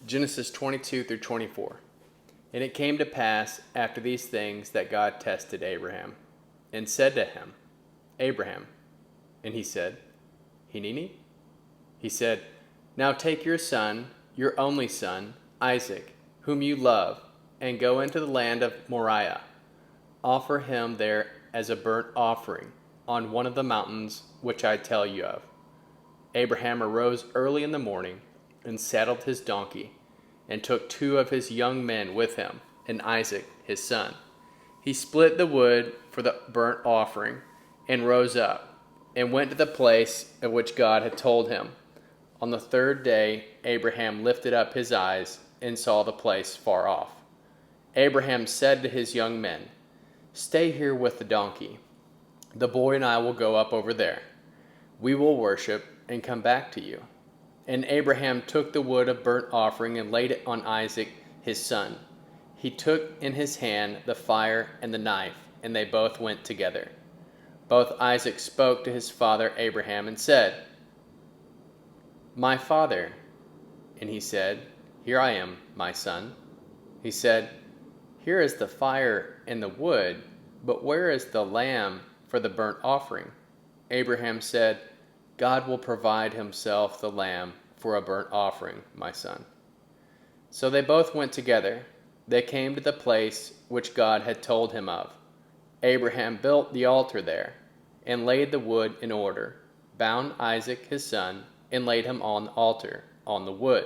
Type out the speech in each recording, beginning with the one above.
Genesis 22 through 24. And it came to pass after these things that God tested Abraham, and said to him, Abraham. And he said, Hineni? He said, Now take your son, your only son, Isaac, whom you love, and go into the land of Moriah. Offer him there as a burnt offering on one of the mountains which I tell you of. Abraham arose early in the morning, and saddled his donkey, and took 2 of his young men with him, and Isaac his son. He split the wood for the burnt offering, and rose up, and went to the place of which God had told him. On the 3rd day Abraham lifted up his eyes, and saw the place far off. Abraham said to his young men, Stay here with the donkey. The boy and I will go up over there. We will worship and come back to you. And Abraham took the wood of burnt offering and laid it on Isaac his son. He took in his hand the fire and the knife, and they both went together. Both Isaac spoke to his father Abraham and said, My father. And he said, Here I am, my son. He said, Here is the fire and the wood, but where is the lamb for the burnt offering? Abraham said, God will provide himself the lamb for a burnt offering, my son. So they both went together. They came to the place which God had told him of. Abraham built the altar there, and laid the wood in order, bound Isaac his son, and laid him on the altar, on the wood.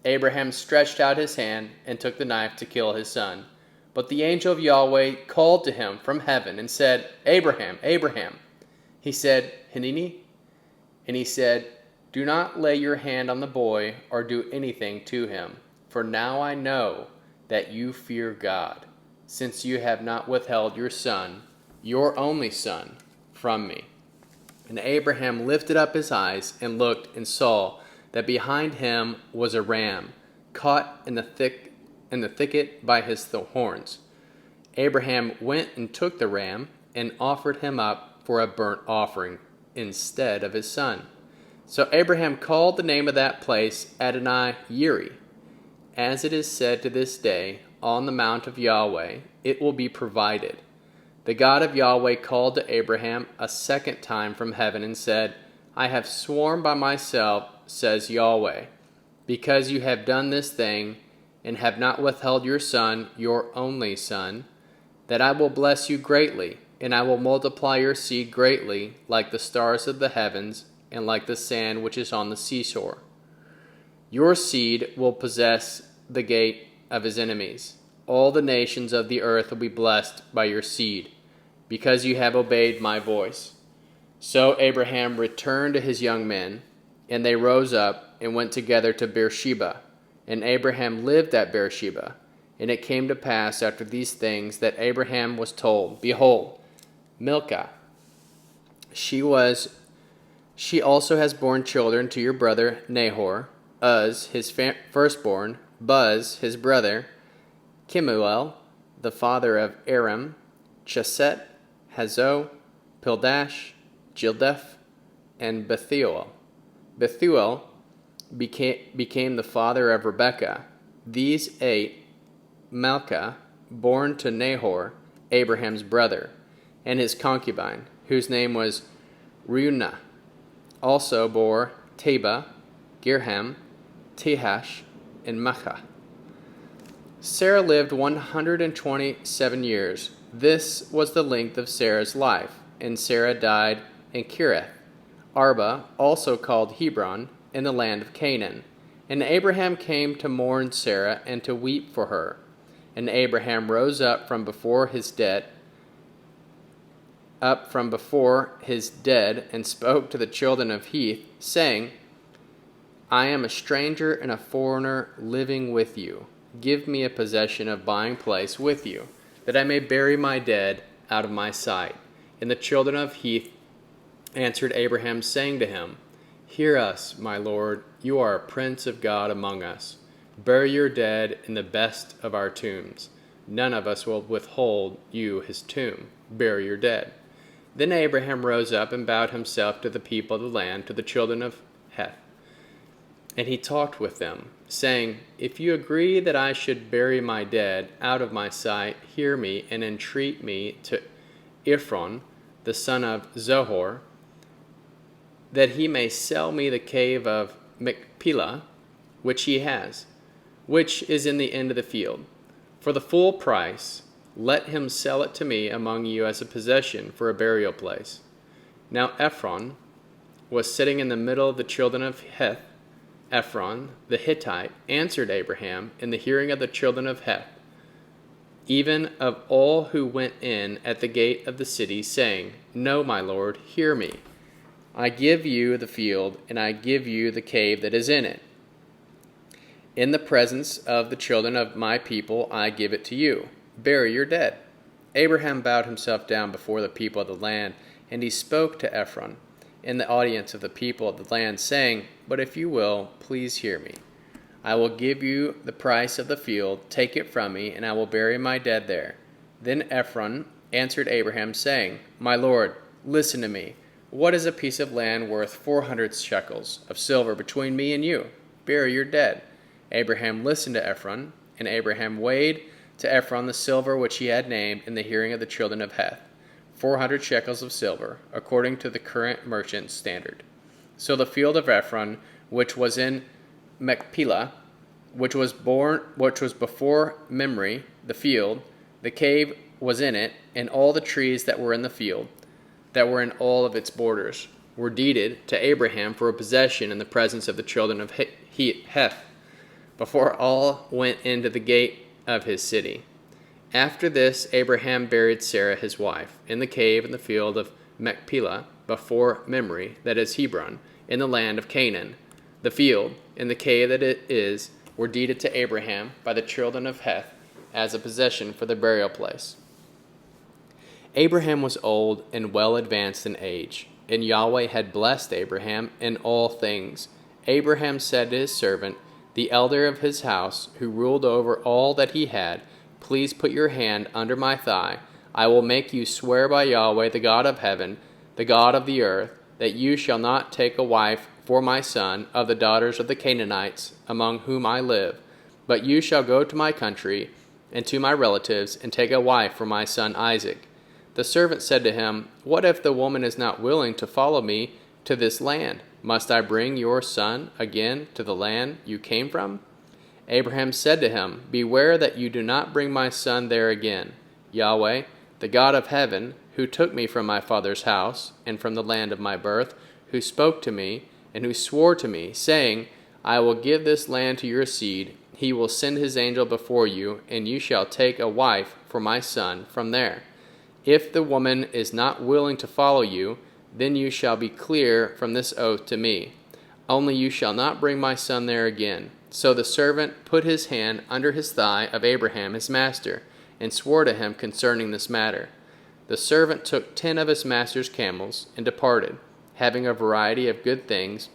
Abraham stretched out his hand, and took the knife to kill his son. But the angel of Yahweh called to him from heaven, and said, Abraham, Abraham. He said, Hineni? And he said, Do not lay your hand on the boy, or do anything to him. For now I know that you fear God, since you have not withheld your son, your only son, from me. And Abraham lifted up his eyes, and looked, and saw that behind him was a ram, caught in the thicket by his horns. Abraham went and took the ram, and offered him up for a burnt offering instead of his son. So Abraham called the name of that place Adonai Yireh. As it is said to this day, on the mount of Yahweh it will be provided. The God of Yahweh called to Abraham a second time from heaven and said, I have sworn by myself, says Yahweh, because you have done this thing, and have not withheld your son, your only son, that I will bless you greatly, and I will multiply your seed greatly, like the stars of the heavens, and like the sand which is on the seashore. Your seed will possess the gate of his enemies. All the nations of the earth will be blessed by your seed, because you have obeyed my voice. So Abraham returned to his young men, and they rose up and went together to Beersheba. And Abraham lived at Beersheba. And it came to pass after these things that Abraham was told, Behold, Milcah, she also has borne children to your brother Nahor, Uz his firstborn, Buz his brother, Kemuel, the father of Aram, Chesed, Hazo, Pildash, Jildeph, and Bethuel. Bethuel became the father of Rebekah. These 8, Milcah, born to Nahor, Abraham's brother, and his concubine, whose name was Reunah, also bore Teba, Girham, Tehash, and Maachah. Sarah lived 127 years. This was the length of Sarah's life, and Sarah died in Kiriath Arba, also called Hebron, in the land of Canaan. And Abraham came to mourn Sarah and to weep for her. And Abraham rose up from before his dead, and spoke to the children of Heth, saying, I am a stranger and a foreigner living with you. Give me a possession of buying place with you, that I may bury my dead out of my sight. And the children of Heth answered Abraham, saying to him, Hear us, my lord, you are a prince of God among us. Bury your dead in the best of our tombs. None of us will withhold you his tomb. Bury your dead. Then Abraham rose up and bowed himself to the people of the land, to the children of Heth. And he talked with them, saying, If you agree that I should bury my dead out of my sight, hear me and entreat me to Ephron, the son of Zohor, that he may sell me the cave of Machpelah, which he has, which is in the end of the field. For the full price, let him sell it to me among you as a possession for a burial place. Now Ephron was sitting in the middle of the children of Heth. Ephron, the Hittite, answered Abraham in the hearing of the children of Heth, even of all who went in at the gate of the city, saying, No, my lord, hear me. I give you the field, and I give you the cave that is in it. In the presence of the children of my people I give it to you. Bury your dead. Abraham bowed himself down before the people of the land, and he spoke to Ephron in the audience of the people of the land, saying, But if you will, please hear me. I will give you the price of the field, take it from me, and I will bury my dead there. Then Ephron answered Abraham, saying, My lord, listen to me. What is a piece of land worth 400 shekels of silver between me and you? Bury your dead. Abraham listened to Ephron, and Abraham weighed to Ephron the silver which he had named in the hearing of the children of Heth, 400 shekels of silver, according to the current merchant standard. So the field of Ephron, which was in Machpelah, which was before Mamre, the field, the cave was in it, and all the trees that were in the field, that were in all of its borders, were deeded to Abraham for a possession in the presence of the children of Heth, before all went into the gate of his city. After this, Abraham buried Sarah his wife in the cave in the field of Machpelah before Mamre, that is Hebron, in the land of Canaan. The field and the cave that it is were deeded to Abraham by the children of Heth as a possession for the burial place. Abraham was old and well advanced in age, and Yahweh had blessed Abraham in all things. Abraham said to his servant, the elder of his house, who ruled over all that he had, Please put your hand under my thigh. I will make you swear by Yahweh, the God of heaven, the God of the earth, that you shall not take a wife for my son of the daughters of the Canaanites, among whom I live, but you shall go to my country and to my relatives and take a wife for my son Isaac. The servant said to him, What if the woman is not willing to follow me to this land? Must I bring your son again to the land you came from? Abraham said to him, Beware that you do not bring my son there again. Yahweh, the God of heaven, who took me from my father's house and from the land of my birth, who spoke to me and who swore to me, saying, I will give this land to your seed, he will send his angel before you, and you shall take a wife for my son from there. If the woman is not willing to follow you, then you shall be clear from this oath to me. Only you shall not bring my son there again. So the servant put his hand under his thigh of Abraham his master, and swore to him concerning this matter. The servant took 10 of his master's camels, and departed, having a variety of good things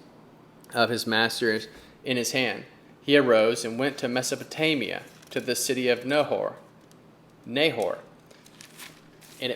of his master's in his hand. He arose and went to Mesopotamia, to the city of Nahor, and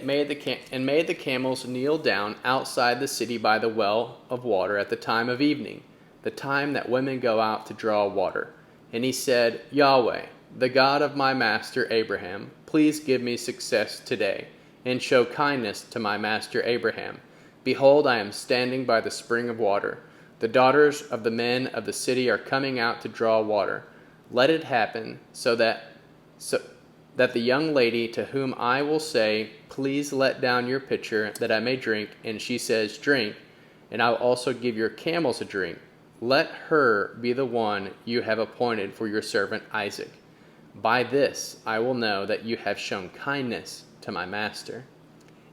made the camels kneel down outside the city by the well of water at the time of evening, the time that women go out to draw water. And he said, Yahweh, the God of my master Abraham, please give me success today, and show kindness to my master Abraham. Behold, I am standing by the spring of water. The daughters of the men of the city are coming out to draw water. Let it happen so that the young lady to whom I will say, Please let down your pitcher that I may drink, and she says, Drink, and I will also give your camels a drink. Let her be the one you have appointed for your servant Isaac. By this I will know that you have shown kindness to my master.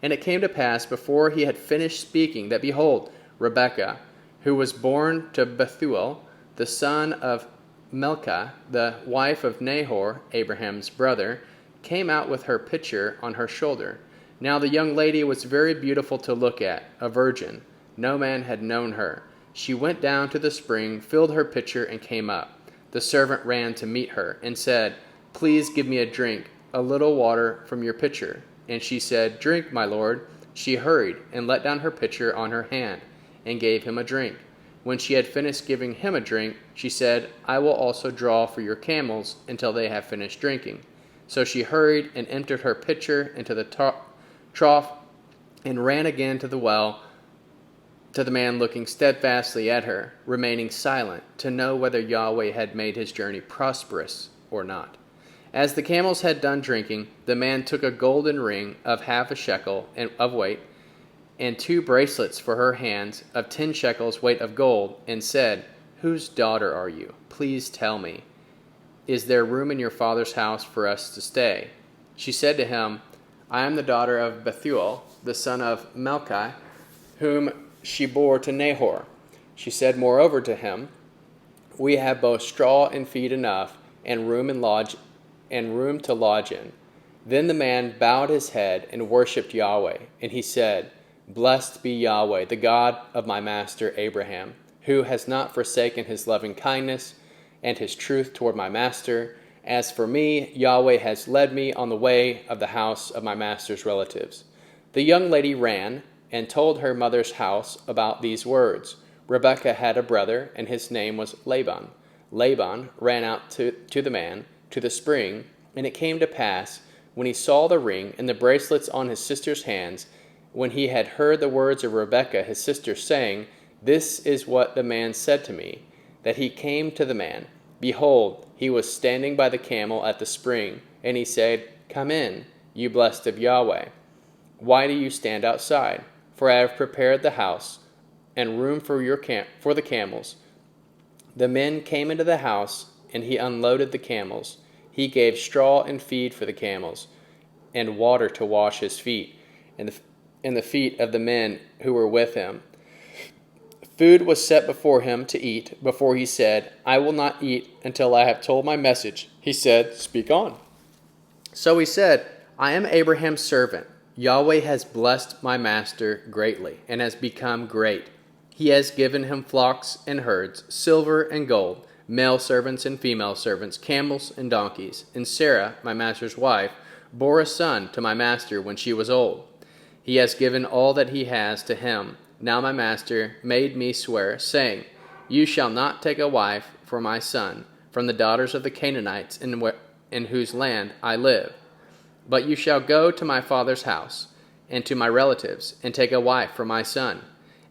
And it came to pass, before he had finished speaking, that behold, Rebekah, who was born to Bethuel, the son of Milcah, the wife of Nahor, Abraham's brother, came out with her pitcher on her shoulder. Now the young lady was very beautiful to look at, a virgin. No man had known her. She went down to the spring, filled her pitcher, and came up. The servant ran to meet her, and said, Please give me a drink, a little water from your pitcher. And she said, Drink, my lord. She hurried, and let down her pitcher on her hand, and gave him a drink. When she had finished giving him a drink, she said, I will also draw for your camels until they have finished drinking. So she hurried and emptied her pitcher into the trough and ran again to the well, to the man looking steadfastly at her, remaining silent, to know whether Yahweh had made his journey prosperous or not. As the camels had done drinking, the man took a golden ring of half a shekel of weight, and 2 bracelets for her hands of 10 shekels weight of gold, and said, Whose daughter are you? Please tell me. Is there room in your father's house for us to stay? She said to him, I am the daughter of Bethuel, the son of Melchi, whom she bore to Nahor. She said moreover to him, We have both straw and feed enough, and room to lodge in. Then the man bowed his head and worshipped Yahweh, and he said, Blessed be Yahweh, the God of my master Abraham, who has not forsaken his loving kindness and his truth toward my master. As for me, Yahweh has led me on the way of the house of my master's relatives. The young lady ran and told her mother's house about these words. Rebekah had a brother, and his name was Laban. Laban ran out to the man, to the spring, and it came to pass, when he saw the ring and the bracelets on his sister's hands, when he had heard the words of Rebekah his sister, saying, This is what the man said to me, that he came to the man. Behold, he was standing by the camel at the spring, and he said, Come in, you blessed of Yahweh. Why do you stand outside? For I have prepared the house and room for the camels. The men came into the house, and he unloaded the camels. He gave straw and feed for the camels, and water to wash his feet, and the feet of the men who were with him. Food was set before him to eat. Before he said, I will not eat until I have told my message. He said, Speak on. So he said, I am Abraham's servant. Yahweh has blessed my master greatly, and has become great. He has given him flocks and herds, silver and gold, male servants and female servants, camels and donkeys. And Sarah, my master's wife, bore a son to my master when she was old. He has given all that he has to him. Now my master made me swear, saying, You shall not take a wife for my son from the daughters of the Canaanites in whose land I live. But you shall go to my father's house and to my relatives, and take a wife for my son.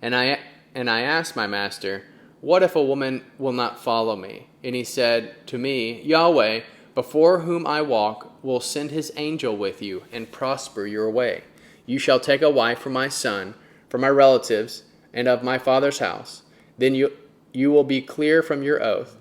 And I asked my master, What if a woman will not follow me? And he said to me, Yahweh, before whom I walk, will send his angel with you, and prosper your way. You shall take a wife for my son, for my relatives, and of my father's house. Then you will be clear from your oath.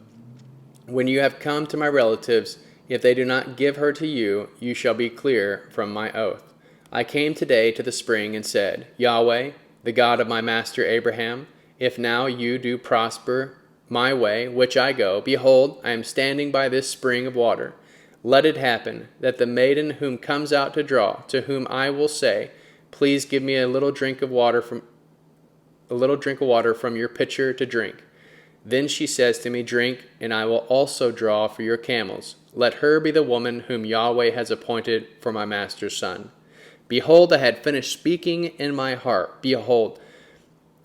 When you have come to my relatives, if they do not give her to you, you shall be clear from my oath. I came today to the spring and said, Yahweh, the God of my master Abraham, if now you do prosper my way, which I go, behold, I am standing by this spring of water. Let it happen that the maiden whom comes out to draw, to whom I will say, Please give me a little drink of water from your pitcher to drink. Then she says to me, Drink, and I will also draw for your camels. Let her be the woman whom Yahweh has appointed for my master's son. Behold, I had finished speaking in my heart. Behold,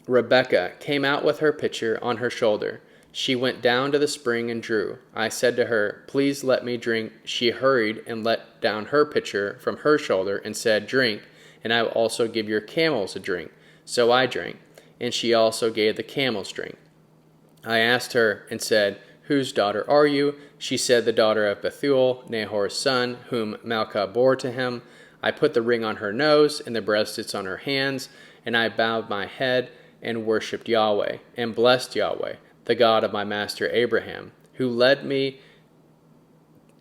Rebekah came out with her pitcher on her shoulder. She went down to the spring and drew. I said to her, Please let me drink. She hurried and let down her pitcher from her shoulder and said, Drink, and I will also give your camels a drink. So I drank, and she also gave the camels drink. I asked her and said, Whose daughter are you? She said, The daughter of Bethuel, Nahor's son, whom Milcah bore to him. I put the ring on her nose and the bracelets on her hands, and I bowed my head and worshipped Yahweh, and blessed Yahweh, the God of my master Abraham, who led me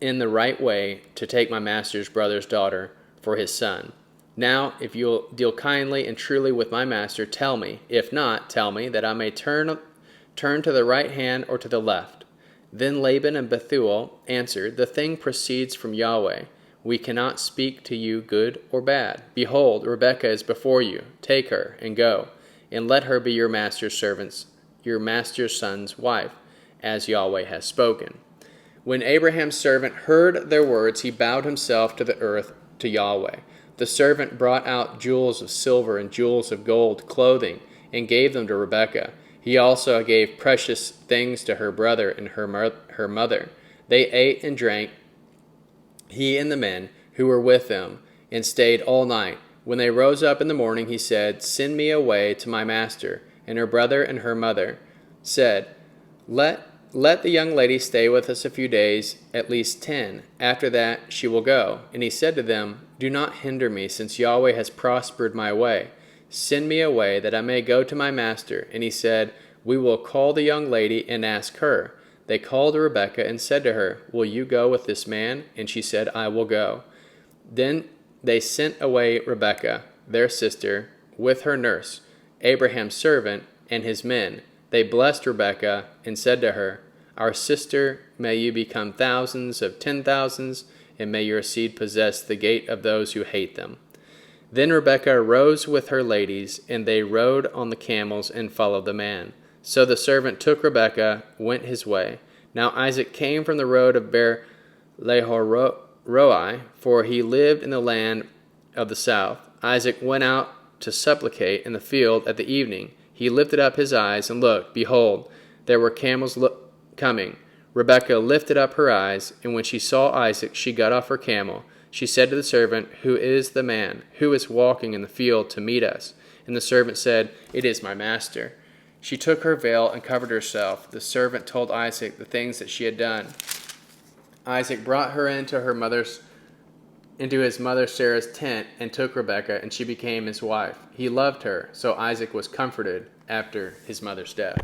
in the right way to take my master's brother's daughter for his son. Now, if you'll deal kindly and truly with my master, tell me. If not, tell me, that I may turn to the right hand or to the left. Then Laban and Bethuel answered, The thing proceeds from Yahweh. We cannot speak to you good or bad. Behold, Rebekah is before you. Take her and go, and let her be your master's son's wife, as Yahweh has spoken. When Abraham's servant heard their words, he bowed himself to the earth to Yahweh. The servant brought out jewels of silver and jewels of gold, clothing, and gave them to Rebekah. He also gave precious things to her brother and her mother. They ate and drank, he and the men who were with them, and stayed all night. When they rose up in the morning, he said, "Send me away to my master." And her brother and her mother said, Let the young lady stay with us a few days, at least 10. After that she will go. And he said to them, "Do not hinder me, since Yahweh has prospered my way. Send me away, that I may go to my master." And he said, "We will call the young lady and ask her." They called Rebekah and said to her, "Will you go with this man?" And she said, "I will go." Then they sent away Rebekah, their sister, with her nurse, Abraham's servant, and his men. They blessed Rebekah and said to her, "Our sister, may you become thousands of 10,000s, and may your seed possess the gate of those who hate them." Then Rebekah rose with her ladies, and they rode on the camels and followed the man. So the servant took Rebekah, went his way. Now Isaac came from the road of Beer-lahai-roi, for he lived in the land of the south. Isaac went out to supplicate in the field at the evening. He lifted up his eyes and looked. Behold, there were camels coming. Rebekah lifted up her eyes, and when she saw Isaac, she got off her camel. She said to the servant, "Who is the man? Who is walking in the field to meet us?" And the servant said, "It is my master." She took her veil and covered herself. The servant told Isaac the things that she had done. Isaac brought her into his mother Sarah's tent and took Rebekah, and she became his wife. He loved her, so Isaac was comforted after his mother's death.